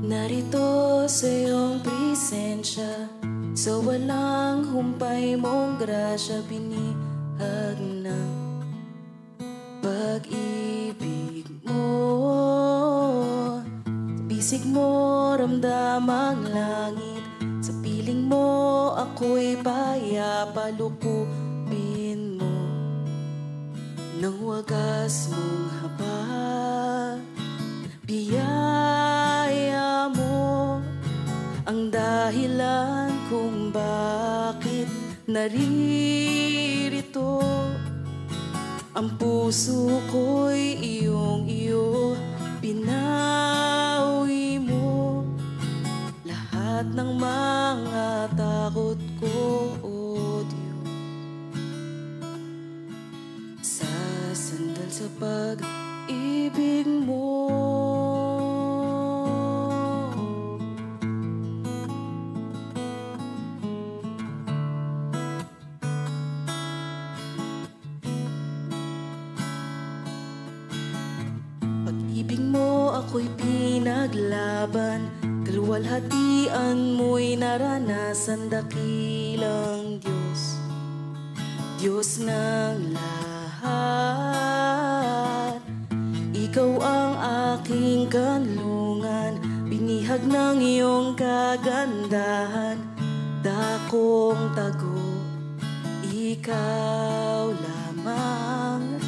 Narito sa iyong presensya, sa walang humpay mong grasya, binihag ng pag-ibig mo. Bisig mo, ramdam ang langit, sa piling mo ako'y payapa, lukupin mo ng wagas mong habag. Biyaya mo ang dahilan kung bakit naririto. Ang puso ko'y iyong-iyo, pinawi mo lahat ng mga takot ko, O Diyos. Sasandal sa pag-ibig mo. Pag-ibig mo ako'y pinaglaban, kaluwalhatian mo'y naranasan, dakilang Diyos, Diyos ng lahat. Ikaw ang aking kanlungan, binihag ng iyong kagandahan, dakong tago, ikaw lamang.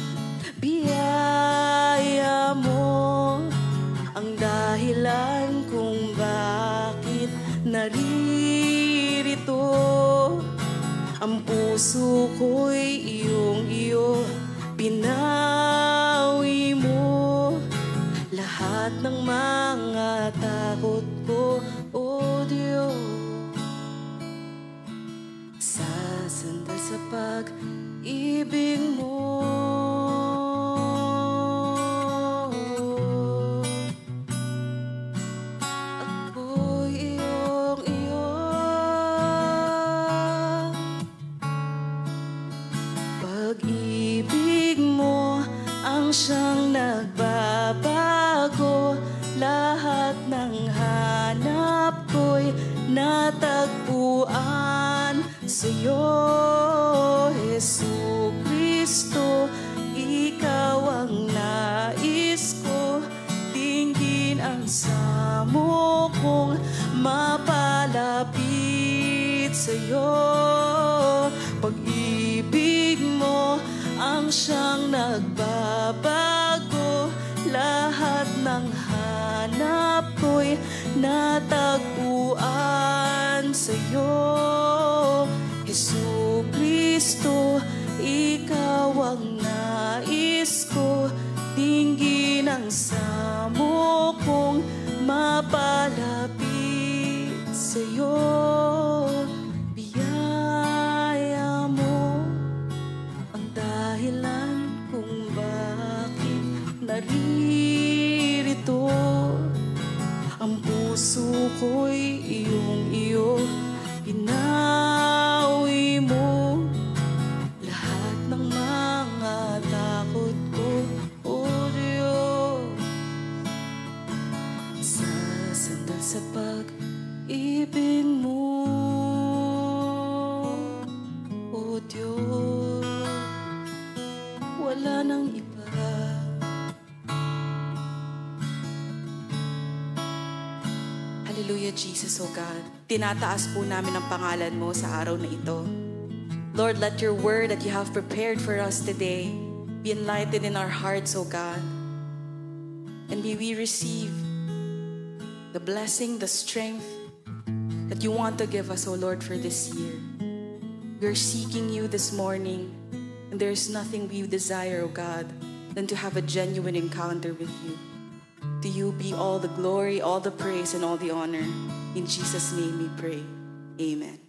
Biyaya mo ang dahilan kung bakit naririto. Ang puso ko'y iyong-iyo, pinawi mo lahat ng mga takot ko, O Diyos. Sasandal sa pag-ibig mo. Pag-ibig mo ang siyang nagbabago, lahat ng hanap ko'y natagpuan sa'yo, Jesucristo. Ikaw ang nais ko, tingin ang samo kong mapalapit sa'yo. Pag-ibig mo ang siyang nagbabago, lahat ng hanap ko'y natagpuan sa'yo, Jesucristo. Ikaw ang nais ko, tingin ang samo kong mapalapit sa'yo. Naririto ang puso ko'y iyong-iyo, pinawi mo lahat ng mga takot ko, O Diyos. Sasandal sa pag-ibig mo, O Diyos. Wala nang iba. Hallelujah, Jesus, O God. Tinataas po namin ang pangalan mo sa araw na ito. Lord, let your word that you have prepared for us today be enlightened in our hearts, O God. And may we receive the blessing, the strength that you want to give us, O Lord, for this year. We're seeking you this morning, and there's nothing we desire, O God, than to have a genuine encounter with you. To you be all the glory, all the praise, and all the honor. In Jesus' name we pray. Amen.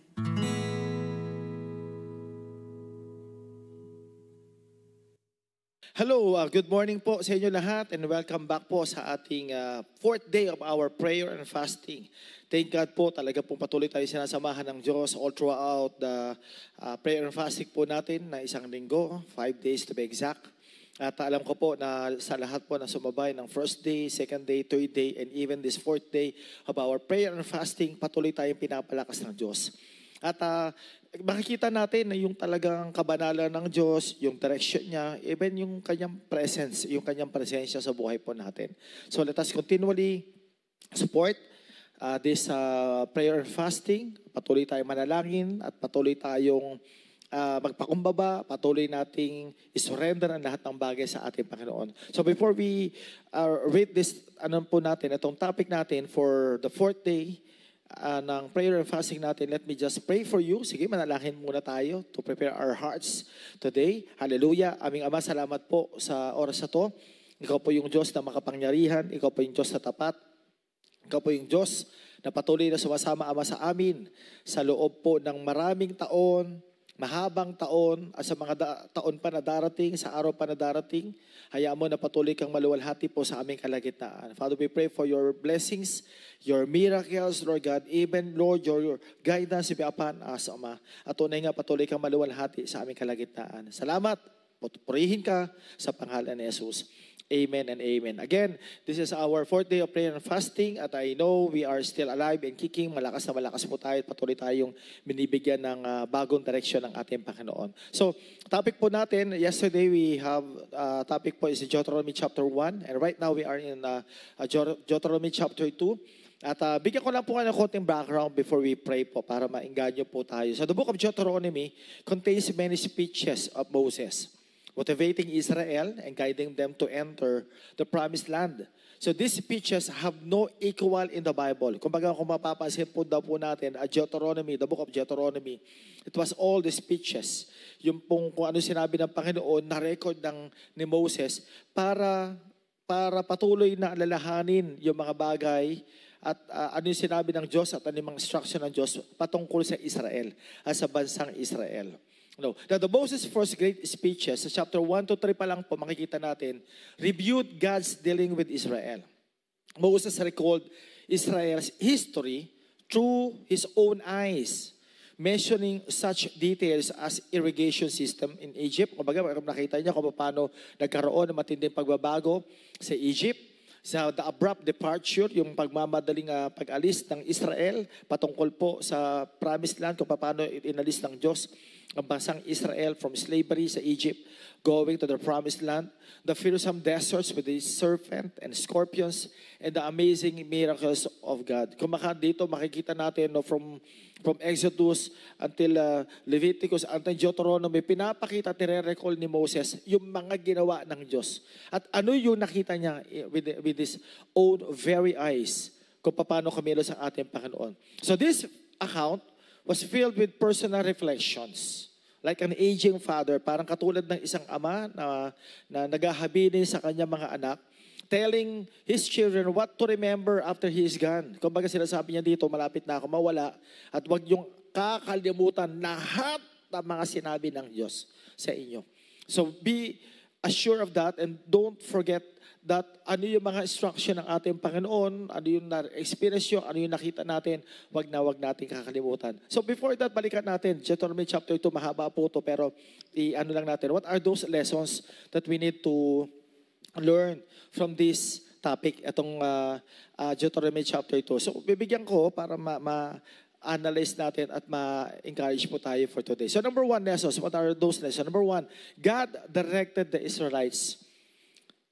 Hello, good morning po sa inyo lahat and welcome back po sa ating fourth day of our prayer and fasting. Thank God po, talaga pong patuloy tayo sinasamahan ng Diyos all throughout the prayer and fasting po natin na isang linggo, 5 days to be exact. At alam ko po na sa lahat po na sumabay ng first day, second day, third day, and even this fourth day of our prayer and fasting, patuloy tayong pinapalakas ng Diyos. At makikita natin na yung talagang kabanalan ng Diyos, yung direction niya, even yung kanyang presence, yung kanyang presensya sa buhay po natin. So let us continually support this prayer and fasting. Patuloy tayong manalangin at patuloy tayong magpakumbaba, patuloy nating isurrender ang lahat ng bagay sa ating Panginoon. So before we read this, itong topic natin for the fourth day ng prayer and fasting natin, let me just pray for you. Sige, manalangin muna tayo to prepare our hearts today. Hallelujah. Aming Ama, salamat po sa oras na to. Ikaw po yung Diyos na makapangyarihan. Ikaw po yung Diyos na tapat. Ikaw po yung Diyos na patuloy na sumasama, Ama, sa amin sa loob po ng maraming taon, mahabang taon, at sa mga taon pa na darating, sa araw pa na darating, hayaan mo na patuloy kang maluwalhati po sa aming kalagitnaan. Father, we pray for your blessings, your miracles, Lord God, even, Lord, your guidance be upon us, Ama. At tunay nga patuloy kang maluwalhati sa aming kalagitnaan. Salamat, purihin ka sa pangalan ni Jesus. Amen and amen. Again, this is our fourth day of prayer and fasting at I know we are still alive and kicking. Malakas na malakas po tayo at patuloy tayong binibigyan ng bagong direction ng ating Panginoon. So, topic po natin, yesterday we have, topic po is Deuteronomy chapter 1 and right now we are in Deuteronomy chapter 2. At bigyan ko lang po kayo ng konting background before we pray po para maingganyo po tayo. So the book of Deuteronomy contains many speeches of Moses, motivating Israel and guiding them to enter the promised land. So these speeches have no equal in the Bible. Kumbaga kung mapapansin po daw po natin, Deuteronomy, the book of Deuteronomy, it was all the speeches. Yung pong kung ano sinabi ng Panginoon na record ni Moses para patuloy na alalahanin yung mga bagay at ano yung sinabi ng Diyos at ano yung mga instruction ng Diyos patungkol sa Israel at sa bansang Israel. No. Now, the Moses' first great speeches, sa chapter 1 to 3 pa lang po, makikita natin, reviewed God's dealing with Israel. Moses recalled Israel's history through his own eyes, mentioning such details as irrigation system in Egypt. Kumbaga, nakita niya kung paano nagkaroon ng matinding pagbabago sa Egypt, sa the abrupt departure, yung pagmamadaling pag-alis ng Israel, patungkol po sa promised land, kung paano inalis ng Diyos ang bansang Israel from slavery sa Egypt, going to the promised land, the fearsome deserts with the serpent and scorpions, and the amazing miracles of God. Kung dito makikita natin from Exodus until Leviticus, until Deuteronomy, pinapakita, tire-recall ni Moses yung mga ginawa ng Diyos. At ano yung nakita niya with his own very eyes kung paano kumilos ang ating Panginoon. So this account was filled with personal reflections. Like an aging father, parang katulad ng isang ama na naghahabilin sa kanyang mga anak, telling his children what to remember after he is gone. Kumbaga sinasabi niya dito, malapit na ako mawala, at huwag yung kakalimutan lahat ng mga sinabi ng Diyos sa inyo. So be assured of that and don't forget that ano yung mga instruction ng ating Panginoon, ano yung na-experience yung, ano yung nakita natin, wag natin kakalimutan. So before that, balikan natin, Deuteronomy chapter 2, mahaba po ito, pero ano lang natin, what are those lessons that we need to learn from this topic, itong Deuteronomy chapter 2. So bibigyan ko para ma-analyze natin at ma-encourage po tayo for today. So number 1 lessons, what are those lessons? Number 1, God directed the Israelites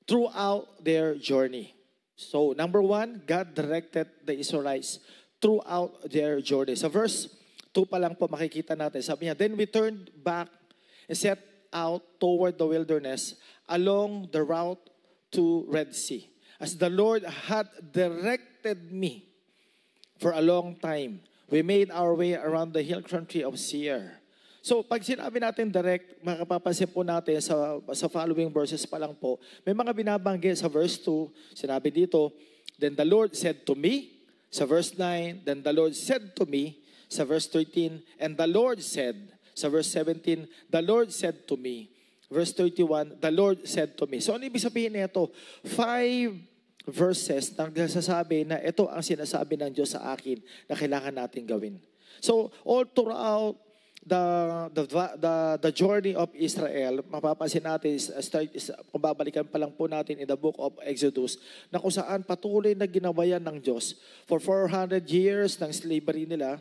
throughout their journey. So, number 1, God directed the Israelites throughout their journey. Sa verse 2 pa lang po makikita natin. Sabi niya, then we turned back and set out toward the wilderness along the route to Red Sea, as the Lord had directed me for a long time. We made our way around the hill country of Seir. So, pag sinabi natin direct, makapapansin po natin sa following verses pa lang po, may mga binabanggit sa verse 2, sinabi dito, then the Lord said to me, sa verse 9, then the Lord said to me, sa verse 13, and the Lord said, sa verse 17, the Lord said to me, verse 31, the Lord said to me. So, ano ibig sabihin nito? 5 verses na nagsasabi na ito ang sinasabi ng Diyos sa akin na kailangan natin gawin. So, all throughout the journey of Israel, mapapansin natin, kung babalikan pa lang po natin in the book of Exodus, na kung saan patuloy na ginawayan ng Diyos for 400 years ng slavery nila,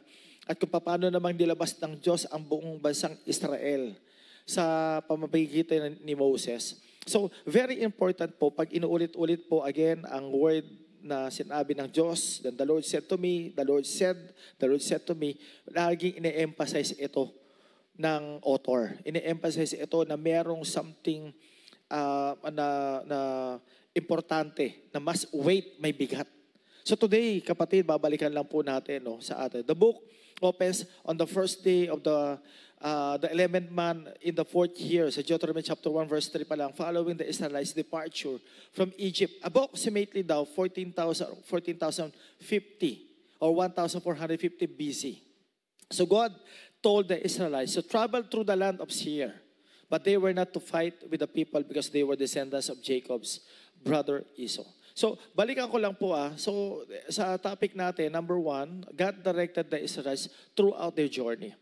at kung paano namang nilabas ng Diyos ang buong bansang Israel sa pamamagitan ni Moses. So, very important po, pag inuulit-ulit po again ang word na sinabi ng Diyos, then the Lord said to me, the Lord said to me, laging ine-emphasize ito ng author. Ine-emphasize ito na merong something na importante, na mas weight, may bigat. So today, kapatid, babalikan lang po natin sa atin. The book opens on the first day of the 11th month in the 4th year, sa Deuteronomy chapter 1 verse 3 pa lang, following the Israelites' departure from Egypt, approximately daw 14,050 or 1,450 BC. So God told the Israelites to travel through the land of Seir, but they were not to fight with the people because they were descendants of Jacob's brother Esau. So, balikan ko lang po So, sa topic natin, number 1, God directed the Israelites throughout their journey.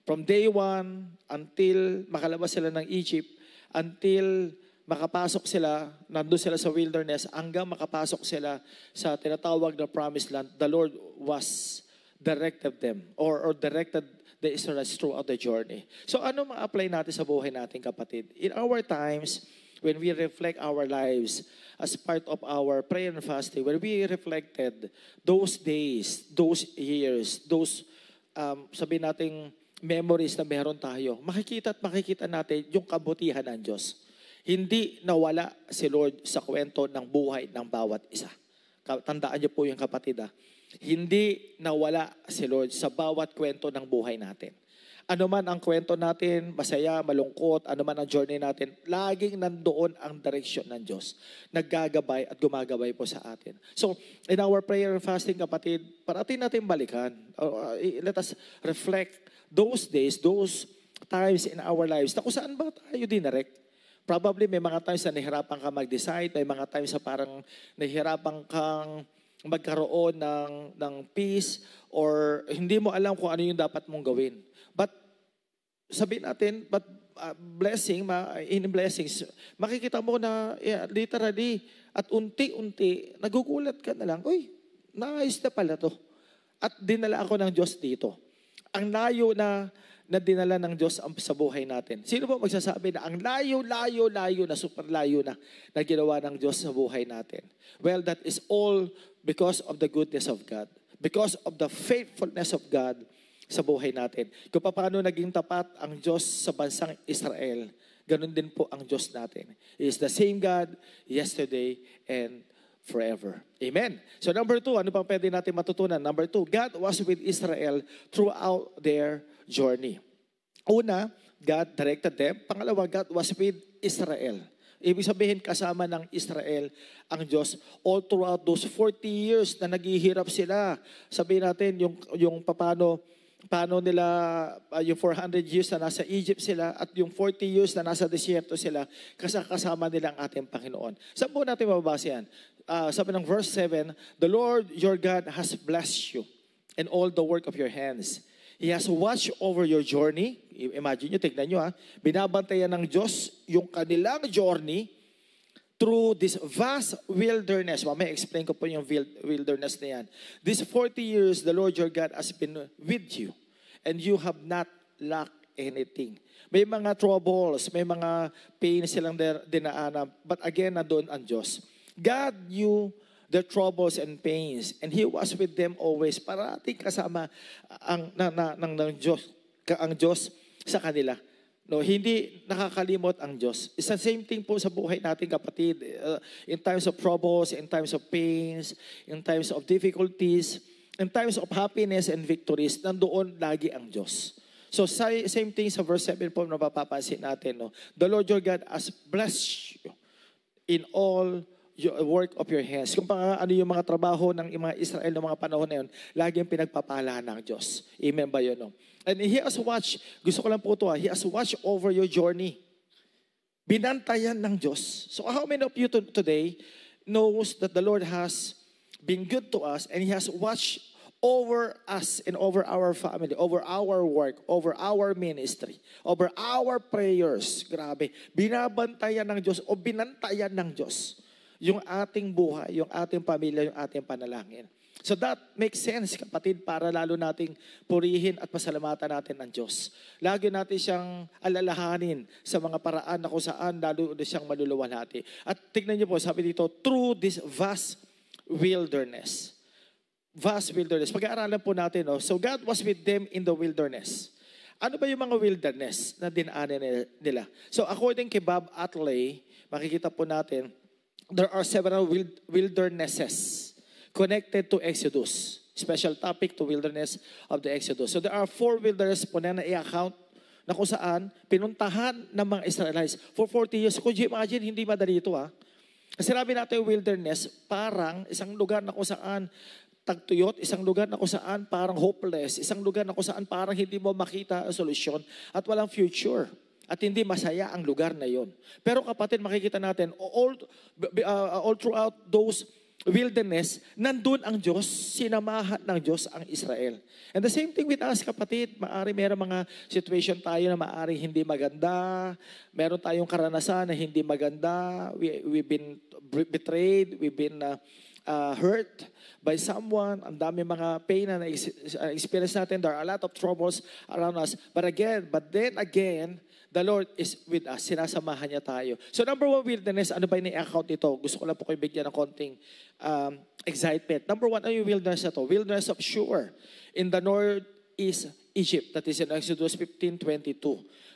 From day 1 until makalabas sila ng Egypt, until makapasok sila, nandun sila sa wilderness, hanggang makapasok sila sa tinatawag na promised land, the Lord was directed them or directed the Israelites throughout the journey. So ano ma-apply natin sa buhay natin, kapatid? In our times, when we reflect our lives as part of our prayer and fasting, when we reflected those days, those years, those sabihin nating memories na meron tayo, makikita natin yung kabutihan ng Diyos. Hindi nawala si Lord sa kwento ng buhay ng bawat isa. Tandaan niyo po yung kapatid. Hindi nawala si Lord sa bawat kwento ng buhay natin. Ano man ang kwento natin, masaya, malungkot, ano man ang journey natin, laging nandoon ang direksyon ng Diyos. Naggagabay at gumagabay po sa atin. So, in our prayer and fasting, kapatid, parating natin balikan. Let us reflect those days, those times in our lives, na kung saan ba tayo dinirect? Probably may mga times na nahihirapan ka mag-decide, may mga times na parang nahihirapan kang magkaroon ng peace, or hindi mo alam kung ano yung dapat mong gawin. But sabihin natin, in blessings, makikita mo na literally at unti-unti, nagugulat ka na lang, uy, naayos na pala to. At dinala ako ng Diyos dito. Ang layo na dinala ng Diyos sa buhay natin. Sino ba magsasabi na ang layo na, super layo na ginawa ng Diyos sa buhay natin? Well, that is all because of the goodness of God. Because of the faithfulness of God sa buhay natin. Kung paano naging tapat ang Diyos sa bansang Israel, ganun din po ang Diyos natin. He is the same God yesterday and forever. Amen. So number 2, ano pang pwede natin matutunan? Number 2, God was with Israel throughout their journey. Una, God directed them. Pangalawa, God was with Israel. Ibig sabihin, kasama ng Israel ang Diyos all throughout those 40 years na naghihirap sila. Sabihin natin yung paano nila, yung 400 years na nasa Egypt sila at yung 40 years na nasa desierto sila, kasama nila ang ating Panginoon. Saan po natin mababasa yan? Sabi ng verse 7, the Lord your God has blessed you in all the work of your hands. He has watched over your journey. Imagine nyo, tignan nyo binabantayan ng Diyos yung kanilang journey through this vast wilderness. Mamaya explain ko po yung wilderness na yan. These 40 years, the Lord your God has been with you, and you have not lacked anything. May mga troubles, may mga pains silang dinaanan, but again, nandun ang Diyos. God knew their troubles and pains, and He was with them always. Parating kasama ang Diyos sa kanila. No, hindi nakakalimot ang Diyos. It's the same thing po sa buhay natin, kapatid. In times of troubles, in times of pains, in times of difficulties, in times of happiness and victories, nandoon lagi ang Diyos. So same thing sa verse 7 po na mapapansin natin. No? The Lord your God has blessed you in all your work of your hands. Kung ano yung mga trabaho ng mga Israel ng mga panahon na yun, laging pinagpapala ng Diyos. Amen ba yun? No? And He has watched, gusto ko lang po ito He has watched over your journey. Binantayan ng Diyos. So how many of you today knows that the Lord has been good to us and He has watched over us and over our family, over our work, over our ministry, over our prayers. Grabe. Binabantayan ng Diyos o binantayan ng Diyos yung ating buhay, yung ating pamilya, yung ating panalangin. So that makes sense, kapatid, para lalo nating purihin at pasalamatan natin ang Diyos. Lagi natin siyang alalahanin sa mga paraan na kung saan lalo siyang maluluwalhati. At tignan niyo po, sabi dito, through this vast wilderness. Vast wilderness. Pag-aaralan po natin, no? So God was with them in the wilderness. Ano ba yung mga wilderness na dinaanan nila? So according kay Bob Atley, makikita po natin, there are several wildernesses connected to Exodus. Special topic to wilderness of the Exodus. So there are 4 wilderness po na i-account na kung saan pinuntahan ng mga Israelites for 40 years. Could you imagine, hindi madali ito Kasi sabi natin wilderness, parang isang lugar na kung saan tagtuyot, isang lugar na kung saan parang hopeless, isang lugar na kung saan parang hindi mo makita ang solusyon at walang future. At hindi masaya ang lugar na yon. Pero kapatid, makikita natin, all throughout those wilderness, nandun ang Diyos, sinamahan ng Diyos ang Israel. And the same thing with us, kapatid. Maari meron mga situation tayo na maari hindi maganda. Meron tayong karanasan na hindi maganda. We've been betrayed. We've been hurt by someone. Ang dami mga pain na experience natin. There are a lot of troubles around us. But then again, the Lord is with us. Sinasamahan niya tayo. So number 1 wilderness, ano ba yung account nito? Gusto ko lang po kayo bigyan ng konting excitement. Number 1, ano yung wilderness na to? Wilderness of Shur in the northeast Egypt. That is in Exodus 15:22.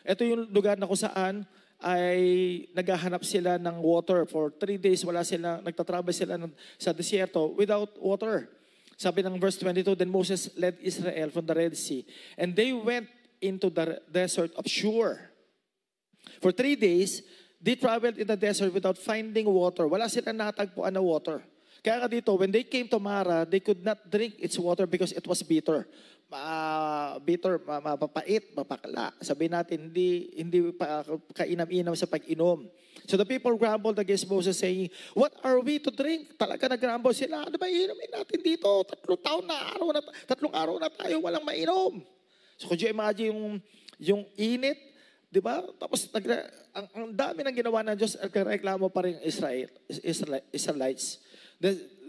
Ito yung lugar na kung saan ay naghahanap sila ng water. For 3 days, nagtatravel sila sa desierto without water. Sabi ng verse 22, then Moses led Israel from the Red Sea, and they went into the desert of Shur. For 3 days, they traveled in the desert without finding water. Wala silang natagpuan na water. Kaya nga dito, when they came to Mara, they could not drink its water because it was bitter. Mapapait, mapakla. Sabi natin, hindi pa kainam-inam sa pag-inom. So the people grumbled against Moses saying, what are we to drink? Talaga nag-grumble sila. Ano ba inumin natin dito? 3 araw na tayo walang mainom. So could you imagine yung init, di ba? Tapos ang dami ng ginawa ng Diyos at reklamo pa rin Israelites.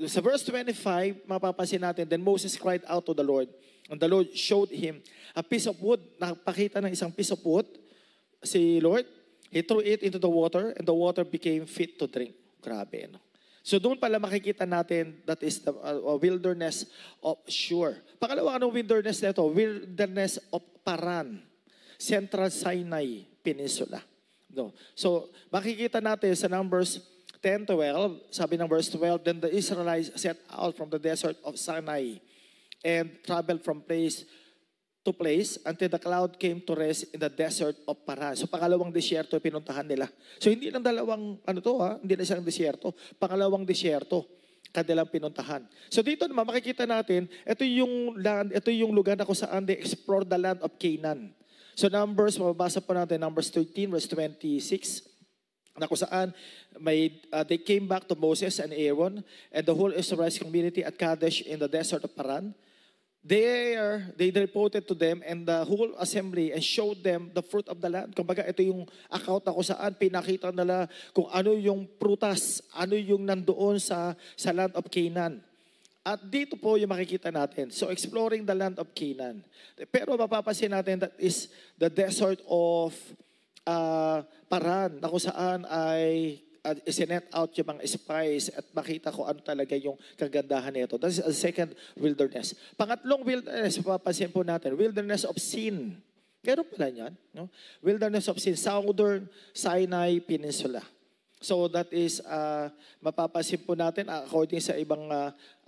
Sa verse 25, mapapansin natin, then Moses cried out to the Lord, and the Lord showed him a piece of wood. Nakapakita ng isang piece of wood. Si Lord, He threw it into the water, and the water became fit to drink. Grabe, no? So doon pala makikita natin, that is the wilderness of Shur. Pangalawa, anong wilderness na ito? Wilderness of Paran, Central Sinai Peninsula. No. So makikita natin sa Numbers 10:12, sabi ng verse 12, then the Israelites set out from the desert of Sinai and traveled from place to place until the cloud came to rest in the desert of Paran. So pangalawang disyerto pinuntahan nila. So hindi lang dalawang hindi na isang disyerto, pangalawang disyerto kanilang pinuntahan. So dito naman makikita natin, ito yung lugar na kung saan they explore the land of Canaan. So Numbers, mababasa po natin Numbers 13 verse 26. Na kung saan they came back to Moses and Aaron and the whole Israelite community at Kadesh in the desert of Paran. There, they reported to them and the whole assembly and showed them the fruit of the land. Kumbaga, ito yung account na kung saan pinakita nila kung ano yung prutas, ano yung nandoon sa land of Canaan. At dito po yung makikita natin. So, exploring the land of Canaan. Pero mapapansin natin that is the desert of Paran, na kung saan ay isinet out yung mga spies at makita ko ano talaga yung kagandahan nito. That is a second wilderness. Pangatlong wilderness, mapapansin po natin, wilderness of sin. Meron pala yan. No? Wilderness of sin, Southern Sinai Peninsula. So that is, mapapansin po natin, according sa ibang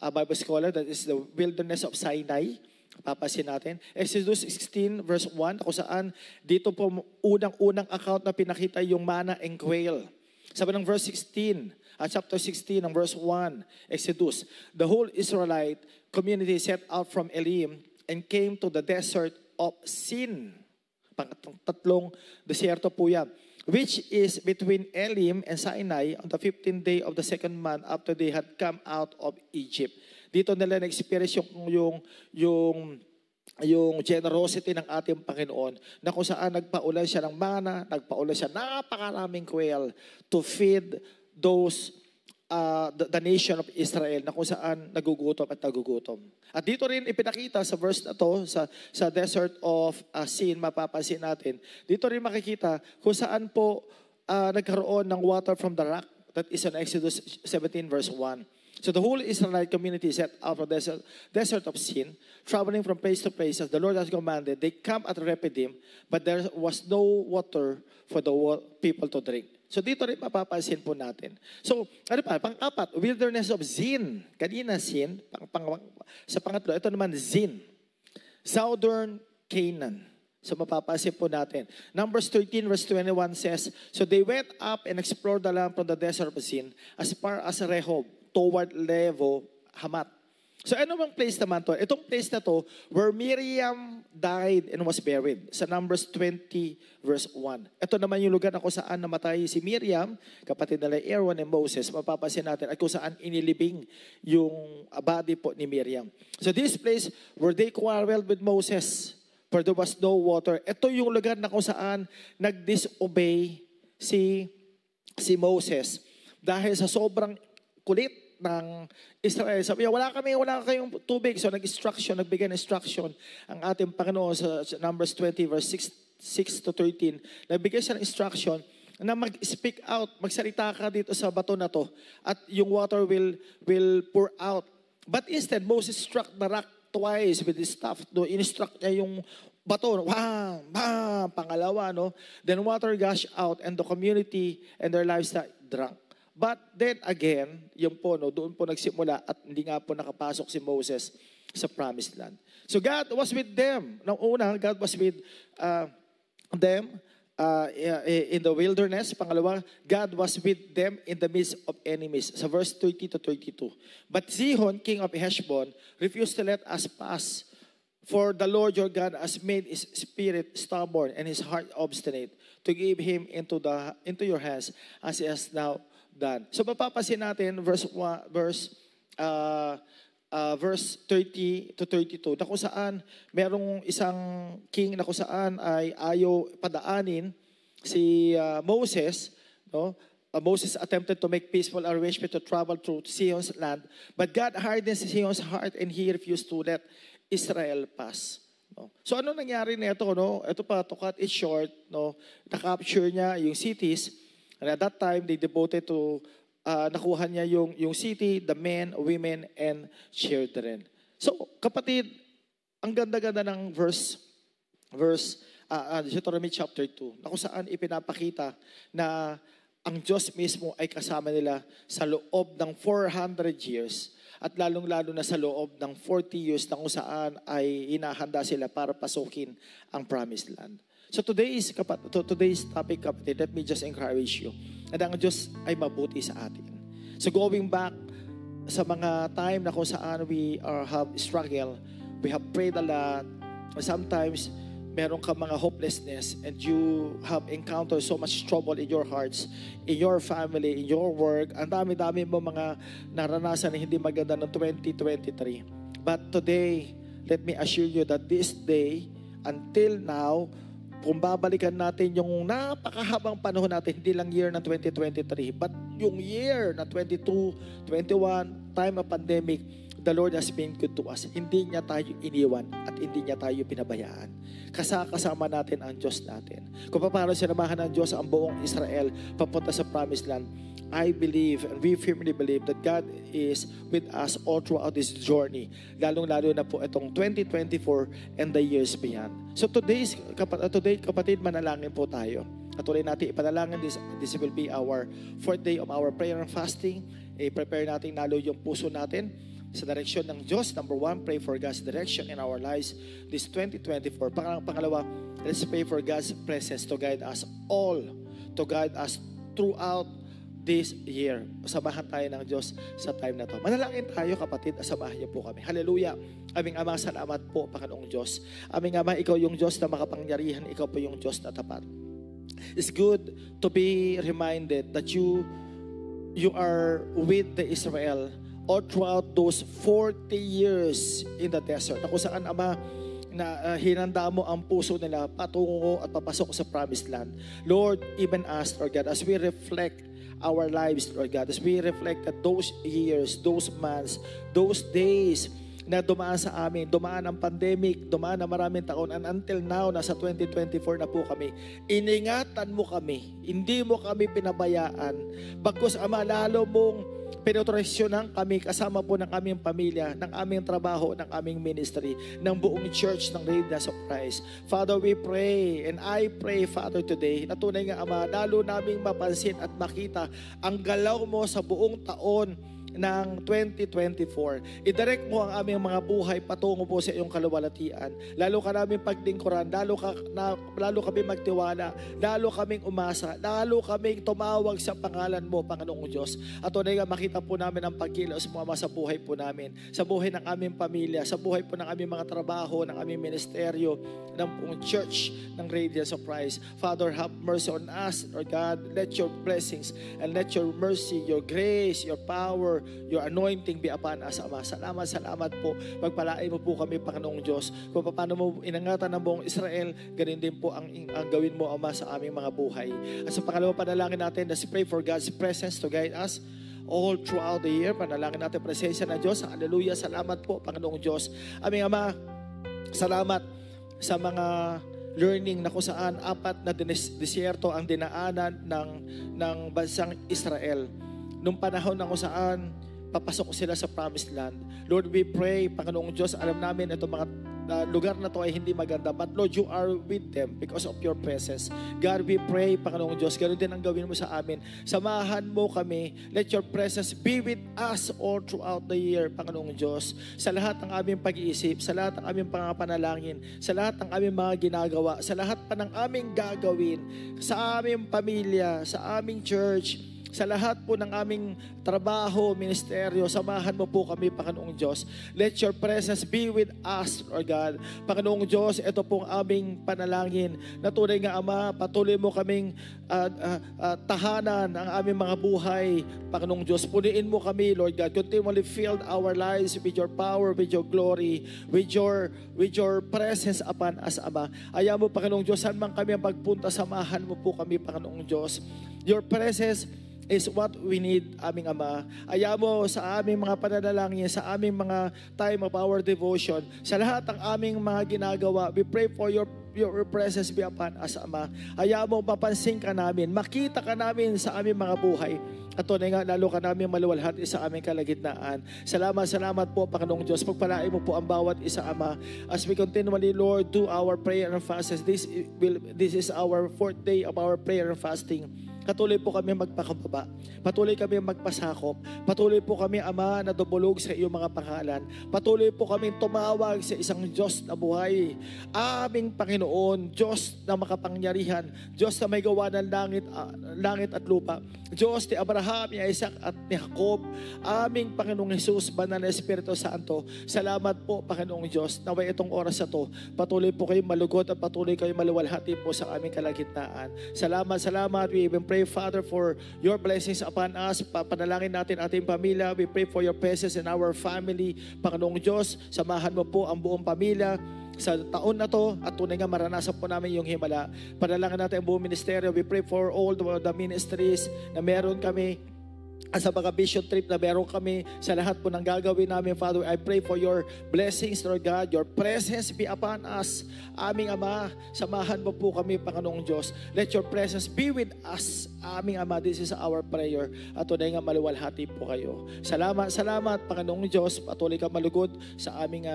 Bible scholar, that is the wilderness of Sinai. Papasin natin. Exodus 16 verse 1, kung saan dito po unang account na pinakita yung manna and quail. Sabi ng verse 16, chapter 16, ng verse 1, Exodus, the whole Israelite community set out from Elim and came to the desert of Sin. Tatlong desierto po yan. which is between Elim and Sinai on the 15th day of the second month after they had come out of Egypt. Dito nila na-experience yung generosity ng ating Panginoon na kung saan nagpaulan siya ng mana, nagpaulan siya napakaraming quail to feed those the nation of Israel na kung saan nagugutom at nagugutom. At dito rin ipinakita sa verse na to, sa desert of Sin, mapapansin natin, dito rin makikita kung saan po nagkaroon ng water from the rock. That is in Exodus 17 verse 1. So the whole Israelite community set out from the desert of Sin, traveling from place to place as the Lord has commanded. They camped at Rephidim, but there was no water for the people to drink. So dito rin mapapansin po natin. So ano pa? Pang-apat, wilderness of Zin. Kanina Sin. Sa pangatlo, ito naman Zin. Southern Canaan. So mapapansin po natin. Numbers 13 verse 21 says, so they went up and explored the land from the desert of Zin as far as Rehob toward Levo Hamat. So ano bang place naman to? Itong place na to where Miriam died and was buried. Sa Numbers 20 verse 1. Ito naman yung lugar na kung saan namatay si Miriam, kapatid nila Aaron and Moses. Mapapansin natin at kung saan inilibing yung body po ni Miriam. So this place where they quarreled with Moses, for there was no water. Ito yung lugar na kung saan nag-disobey si Moses. Dahil sa sobrang kulit ng Israel. Sabi niya, wala kayong tubig. So nagbigay ng instruction ang ating Panginoon sa Numbers 20 verse 6 to 13. Nagbigay siya ng instruction na mag-speak out, magsalita ka dito sa bato na to at yung water will pour out. But instead, Moses struck the rock twice with his staff. No, instruct niya yung bato. Bam! Bam! Pangalawa, no? Then water gushed out and the community and their livestock drank. But then again, yun po, no, doon po nagsimula at hindi nga po nakapasok si Moses sa promised land. So God was with them. Nung una, God was with them in the wilderness. Pangalawa, God was with them in the midst of enemies. Sa verse 30 to 32. But Sihon, king of Heshbon, refused to let us pass. For the Lord your God has made his spirit stubborn and his heart obstinate to give him into your hands as he has now done. So mapapansin natin verse 30 to 32 na kung saan merong isang king na kung saan ay ayaw padaanin si Moses, no? Moses attempted to make peaceful arrangement to travel through Sihon's land, but God hardened Sihon's heart and he refused to let Israel pass. No? So ano nangyari nito, no? Ito pa, to cut it short, no? Na-capture niya yung cities. And at that time, they devoted to, nakuha niya yung city, the men, women, and children. So, kapatid, ang ganda-ganda ng verse Deuteronomy chapter 2, na kung saan ipinapakita na ang Diyos mismo ay kasama nila sa loob ng 400 years at lalong-lalo na sa loob ng 40 years na kung saan ay hinahanda sila para pasukin ang promised land. So today's topic, kapatid, let me just encourage you. And ang Diyos ay mabuti sa atin. So going back sa mga time na kung saan we have struggle, we have prayed a lot, sometimes meron ka mga hopelessness and you have encountered so much trouble in your hearts, in your family, in your work. Ang dami-dami mo mga naranasan na hindi maganda ng 2023. But today, let me assure you that this day, until now, kung babalikan natin yung napakahabang panahon natin, hindi lang year na 2023, but yung year na 22, 21, time of pandemic, the Lord has been good to us. Hindi niya tayo iniwan at hindi niya tayo pinabayaan. Kasama natin ang Diyos natin. Kung paano sinamahan ng Diyos ang buong Israel papunta sa promised land, I believe and we firmly believe that God is with us all throughout this journey. Lalong-lalo na po itong 2024 and the years beyond. So today, kapatid, manalangin po tayo. At tuloy natin ipanalangin, this will be our 4th day of our prayer and fasting. I-prepare natin lalo yung puso natin sa direksyon ng Diyos. Number 1, pray for God's direction in our lives this 2024. Pangalawa, let's pray for God's presence to guide us all, to guide us throughout this year. Samahan tayo ng Diyos sa time na to. Manalangin tayo, kapatid, samahan niyo po kami. Hallelujah. Aming Ama, salamat po, Panginoong Diyos. Aming Ama, ikaw yung Diyos na makapangyarihan, ikaw po yung Diyos na tapat. It's good to be reminded that you are with the Israel all throughout those 40 years in the desert, na kung saan, Ama, na hinanda mo ang puso nila patungo at papasok sa promised land. Lord, even us, Lord God, as we reflect our lives, Lord God, as we reflect that those years, those months, those days na dumaan sa amin, dumaan ang pandemic, dumaan na maraming taon, and until now, nasa 2024 na po kami. Iningatan mo kami, hindi mo kami pinabayaan. Bagkus, Ama, lalo mong pinotroesyonan kami kasama po ng aming pamilya, ng aming trabaho, ng aming ministry, ng buong church ng Radiance of Christ. Father, we pray, and I pray, Father, today, na tunay nga, Ama, lalo naming mapansin at makita ang galaw mo sa buong taon ng 2024. I-direct mo ang aming mga buhay patungo po sa iyong kaluwalhatian. Lalo ka namin paglingkuran, lalo kami magtiwala, lalo kaming umasa, lalo kaming tumawag sa pangalan mo, Panginoong Diyos. At tunay nga makita po namin ang pagkilos mo, Ama, sa buhay po namin, sa buhay ng aming pamilya, sa buhay po ng aming mga trabaho, ng aming ministeryo, ng buong church ng Radiance of Christ. Father, have mercy on us, Lord God. Let your blessings and let your mercy, your grace, your power, your anointing be upon us, Ama. Salamat po. Pagpalain mo po kami, Panginoong Diyos. Kung paano mo inangatan ng buong Israel, ganun din po ang gawin mo, Ama, sa aming mga buhay. At sa pangalawang panalangin natin, let's pray for God's presence to guide us all throughout the year. Panalangin natin presensya ng Diyos. Hallelujah. Salamat po, Panginoong Diyos. Aming Ama, salamat sa mga learning na kung saan 4 na disyerto ang dinaanan ng bansang Israel. Nung panahon na kung saan papasok sila sa promised land. Lord, we pray, Panginoong Diyos, alam namin itong mga lugar na to ay hindi maganda, but Lord, you are with them because of your presence. God, we pray, Panginoong Diyos, ganoon din ang gawin mo sa amin. Samahan mo kami. Let your presence be with us all throughout the year, Panginoong Diyos. Sa lahat ng aming pag-iisip, sa lahat ng aming pangapanalangin, sa lahat ng aming mga ginagawa, sa lahat pa ng aming gagawin, sa aming pamilya, sa aming church, sa lahat po ng aming trabaho, ministeryo, samahan mo po kami, Panginoong Diyos. Let your presence be with us, Lord God. Panginoong Diyos, ito pong aming panalangin na tunay nga, Ama, patuloy mo kaming tahanan ang aming mga buhay, Panginoong Diyos. Puniin mo kami, Lord God. Continually fill our lives with your power, with your glory, with your presence upon us, Ama. Ayaw mo, Panginoong Diyos, saan man kami ang pagpunta, samahan mo po kami, Panginoong Diyos. Your presence is what we need, aming Ama. Ayaw mo sa aming mga pananalangin, sa aming mga time of our devotion, sa lahat ng aming mga ginagawa, we pray for your presence be upon us, Ama. Ayaw mo mapansin ka namin, makita ka namin sa aming mga buhay. At tunay nga, lalo ka namin maluwalhati sa aming kalagitnaan. Salamat po, Panginoong Diyos. Pagpalain mo po ang bawat isa, Ama. As we continually, Lord, do our prayer and fasting. This is our 4th day of our prayer and fasting. Patuloy po kami magpakababa. Patuloy kami magpasakop. Patuloy po kami, Ama, na dumulog sa iyong mga pangalan. Patuloy po kami tumawag sa isang Diyos na buhay. Aming Panginoon, Diyos na makapangyarihan, Diyos na may gawa ng langit at lupa. Diyos ni Abraham, ni Isaac at ni Jacob. Aming Panginoong Jesus, Banal na Espiritu Santo. Salamat po, Panginoong Diyos, naway itong oras na to. Patuloy po kayong malugod at patuloy kayong maluwalhati po sa aming kalagitnaan. Salamat. We even pray, Father, for your blessings upon us. Panalangin natin ating pamilya. We pray for your presence in our family. Panginoong Diyos, samahan mo po ang buong pamilya sa taon na to at tunay nga maranasan po namin yung himala. Panalangin natin ang buong ministeryo. We pray for all the ministries na meron kami. At sa mga vision trip na meron kami, sa lahat po ng gagawin namin, Father, I pray for your blessings, Lord God. Your presence be upon us. Aming Ama, samahan mo po kami, Panginoong Diyos. Let your presence be with us. Aming Ama, this is our prayer. At tunay nga maluwalhati po kayo. Salamat, Panginoong Diyos. Patuloy ka malugod sa aming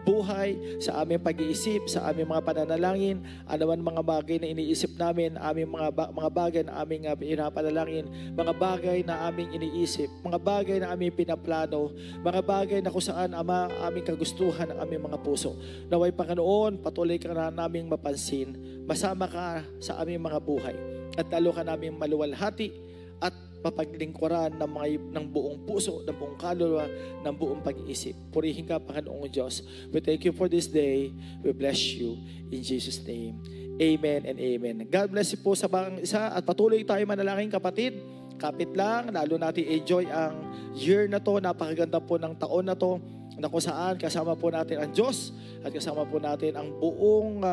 buhay, sa aming pag-iisip, sa aming mga pananalangin, anuman mga bagay na iniisip namin, aming mga bagay na aming pinapanalangin, mga bagay na aming iniisip, mga bagay na aming pinaplano, mga bagay na kung saan, Ama, aming kagustuhan ng aming mga puso. Naway, Panginoon, patuloy ka na naming mapansin, masama ka sa aming mga buhay, at lalo ka naming maluwalhati at mapaglingkuran ng buong puso, ng buong kaluluwa, ng buong pag-iisip. Purihin ka, Panginoong Diyos. We thank you for this day. We bless you in Jesus' name. Amen and amen. God bless you po sa bang isa at patuloy tayo manalangin kapatid. Kapit lang, lalo natin enjoy ang year na to. Napakaganda po ng taon na to na kung saan kasama po natin ang Diyos at kasama po natin ang buong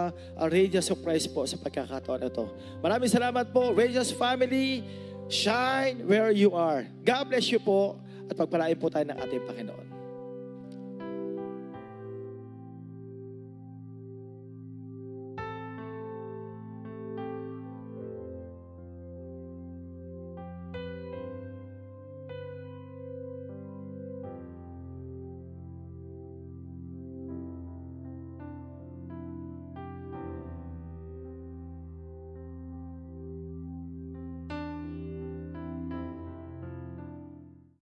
Radius of Christ po sa pagkakataon na to. Maraming salamat po, Radius family. Shine where you are. God bless you po at pagpalain po tayo ng ating Panginoon.